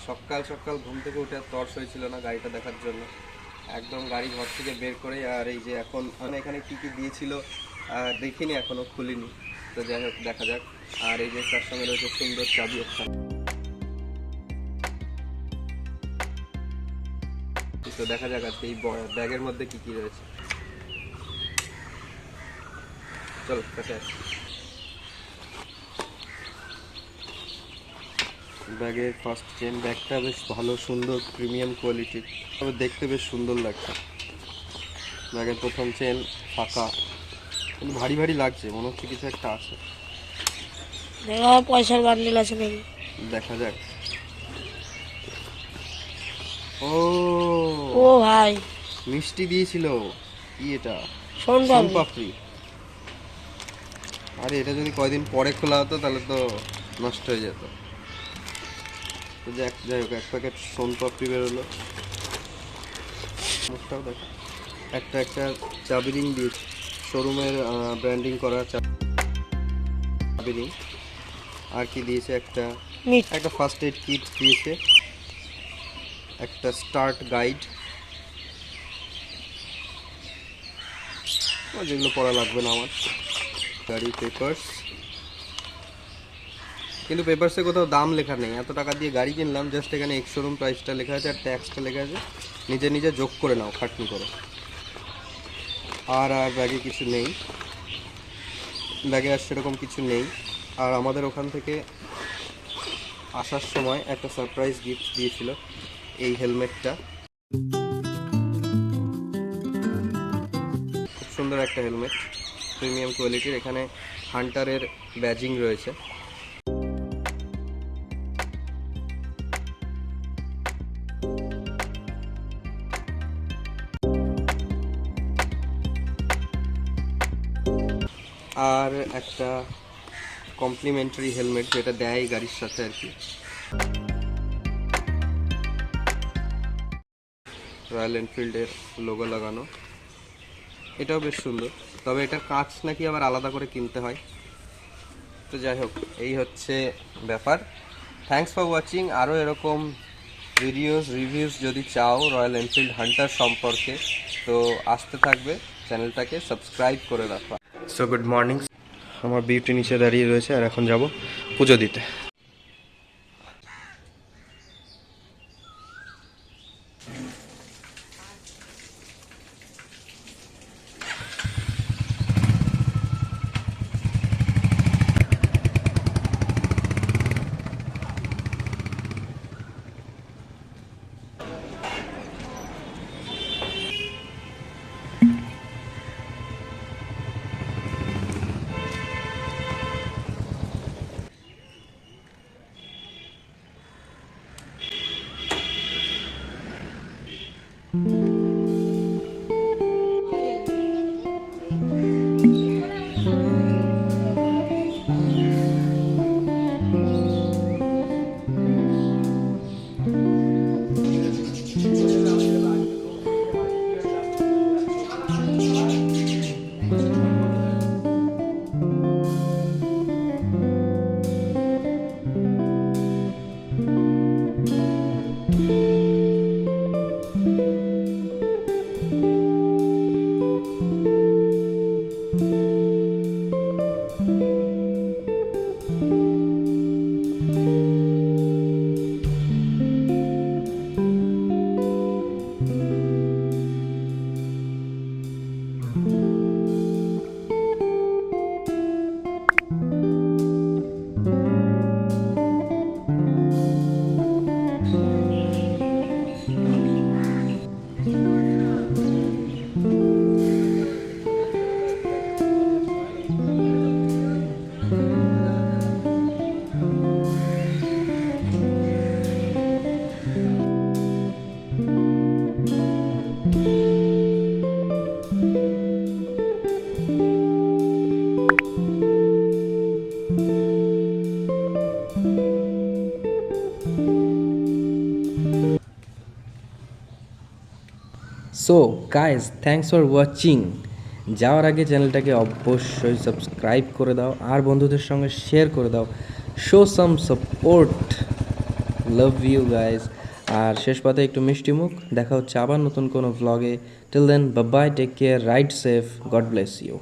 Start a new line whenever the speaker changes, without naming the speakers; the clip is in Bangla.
সকাল সকাল ঘুম থেকে উঠে আর তর্স হয়েছিল না গাড়িটা দেখার জন্য। একদম গাড়ি ঘর থেকে বের করে, আর এই যে এখন এখানে কী কী দিয়েছিল দেখিনি, এখনও খুলিনি। তো যাই হোক, দেখা যাক। আর এই যে তার সঙ্গে রয়েছে সুন্দর চাবি একটা। তো দেখা যাক আজকে এই ব্যাগের মধ্যে কী কী রয়েছে। চলো কাছে আসি। ব্যাগের ফার্স্ট চেন, ব্যাগটা বেশ ভালো, সুন্দর, প্রিমিয়াম কোয়ালিটির, তবে দেখতে বেশ সুন্দর লাগছে। ব্যাগের প্রথম চেন ফাঁকা, কিন্তু ভারী ভারী লাগছে, মনে হচ্ছে কিছু একটা আছে।
পয়সার বান্ডিল আছে নাকি
দেখা যাক। ও
ও ভাই,
মিষ্টি দিয়েছিল। কি এটা?
সোনপাপড়ি।
আরে এটা যদি কয়দিন পরে খোলা হতো তাহলে তো নষ্ট হয়ে যেত। তো যাই হোক, এক প্যাকেট সোনপাপড়ি বেরোলো। মুখটাও দেখ। একটা চাবি রিং দিয়েছে, শোরুমের ব্র্যান্ডিং করা চাবি রিং। আর কি দিয়েছে? একটা ফার্স্ট এড কিট দিয়েছে, একটা স্টার্ট গাইড, যেগুলো পড়া লাগবে না আমার। গাড়ি পেপারস, কিন্তু পেপারসে কোথাও দাম লেখা নেই। এত টাকা দিয়ে গাড়ি কিনলাম, জাস্ট এখানে এক্স শোরুম প্রাইসটা লেখা আছে আর ট্যাক্সটা লেখা আছে। নিজে নিজে যোগ করে নাও, খাটনি করে। আর ব্যাগে কিছু নেই, ব্যাগে আর সেরকম কিছু নেই। আর আমাদের ওখান থেকে আসার সময় একটা সারপ্রাইজ গিফট দিয়েছিল, এই হেলমেটটা। খুব সুন্দর একটা হেলমেট, প্রিমিয়াম কোয়ালিটির। এখানে হান্টারের ব্যাজিং রয়েছে। আর একটা কমপ্লিমেন্টারি হেলমেট, যেটা দেয় গাড়ির সাথে আর কি, রয়্যাল এনফিল্ডের লোগো লাগানো। এটাও বেশ সুন্দর, তবে এটার কাঁচ নাকি আবার আলাদা করে কিনতে হয়। তো যাই হোক, এই হচ্ছে ব্যাপার। Thanks for watching. আরও এরকম রিভিউস যদি চাও রয়্যাল এনফিল্ড হান্টার সম্পর্কে, তো আসতে থাকবে। চ্যানেলটাকে সাবস্ক্রাইব করে রাখো। So good morning. আমার বিউটি নিচে দাঁড়িয়ে রয়েছে, আর এখন যাব পুজো দিতে।
So guys thanks for watching. যাওয়ার আগে চ্যানেলটাকে অবশ্যই সাবস্ক্রাইব করে দাও আর বন্ধুদের সঙ্গে শেয়ার করে দাও। Show some support, love you guys. আর শেষ পাতে একটু মিষ্টি মুখ। দেখা হচ্ছে আবার নতুন কোনো ভ্লগে। Till then bye bye, take care, ride safe, God bless you.